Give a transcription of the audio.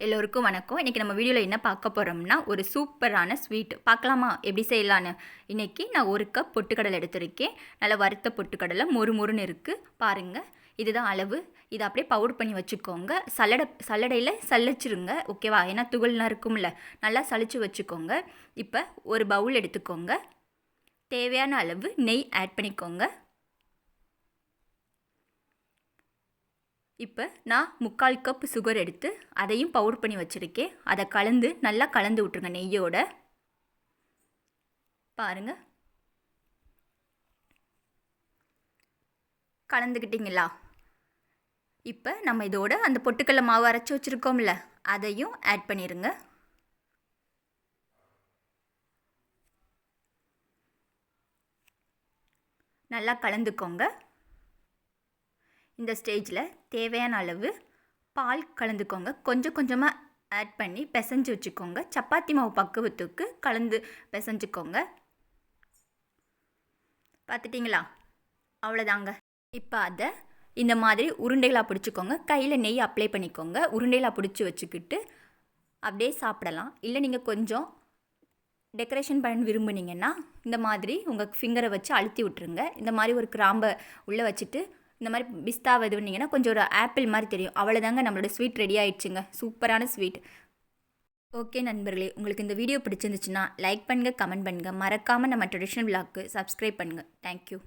எல்லோருக்கும் வணக்கம். இன்றைக்கி நம்ம வீடியோவில் என்ன பார்க்க போகிறோம்னா, ஒரு சூப்பரான ஸ்வீட் பார்க்கலாமா எப்படி செய்யலான்னு. இன்றைக்கி நான் 1 கப் பொட்டுக்கடலை எடுத்திருக்கேன். நல்லா வறுத்த பொட்டுக்கடலை மொறு மொறுன்னு இருக்குது பாருங்கள். இதுதான் அளவு. இதை அப்படியே பவுடர் பண்ணி வச்சுக்கோங்க. சல்லடையில் சலிச்சிருங்க, ஓகேவா? ஏன்னா துகள்லாம் இருக்கும்ல, நல்லா சலிச்சு வச்சுக்கோங்க. இப்போ ஒரு பவுல் எடுத்துக்கோங்க. தேவையான அளவு நெய் ஆட் பண்ணிக்கோங்க. இப்போ நான் 3/4 கப் சுகர் எடுத்து அதையும் பவுடர் பண்ணி வச்சுருக்கேன். அதை நல்லா கலந்து விட்ருங்க நெய்யோட. பாருங்கள், கலந்துக்கிட்டிங்களா? இப்போ நம்ம இதோட அந்த பொட்டுக்கடலை மாவு அரைச்சி வச்சுருக்கோம்ல, அதையும் ஆட் பண்ணிடுங்க. நல்லா கலந்துக்கோங்க. இந்த ஸ்டேஜில் தேவையான அளவு பால் கலந்துக்கோங்க. கொஞ்சம் கொஞ்சமாக ஆட் பண்ணி பிசைஞ்சு வச்சுக்கோங்க. சப்பாத்தி மாவு பக்குவத்துக்கு கலந்து பிசைஞ்சுக்கோங்க. பார்த்துட்டிங்களா? அவ்வளோதாங்க. இப்போ அதை இந்த மாதிரி உருண்டைகளாக பிடிச்சிக்கோங்க. கையில் நெய் அப்ளை பண்ணிக்கோங்க. உருண்டைகளாக பிடிச்சி வச்சுக்கிட்டு அப்படியே சாப்பிடலாம். இல்லை நீங்கள் கொஞ்சம் டெக்கரேஷன் பண்ண விரும்புனீங்கன்னா இந்த மாதிரி உங்கள் ஃபிங்கரை வச்சு அழுத்தி விட்டுருங்க. இந்த மாதிரி ஒரு கிராம்பை உள்ளே வச்சுட்டு இந்த மாதிரி பிஸ்தாவை இது பண்ணிங்கன்னா கொஞ்சம் ஒரு ஆப்பிள் மாதிரி தெரியும். அவ்வளோதாங்க, நம்மளோட ஸ்வீட் ரெடி ஆகிடுச்சுங்க. சூப்பரான ஸ்வீட். ஓகே நண்பர்களே, உங்களுக்கு இந்த வீடியோ பிடிச்சிருந்துச்சுன்னா லைக் பண்ணுங்கள், கமெண்ட் பண்ணுங்கள். மறக்காமல் நம்ம ட்ரெடிஷ்னல் விலாக்கு சப்ஸ்கிரைப் பண்ணுங்கள். தேங்க்யூ.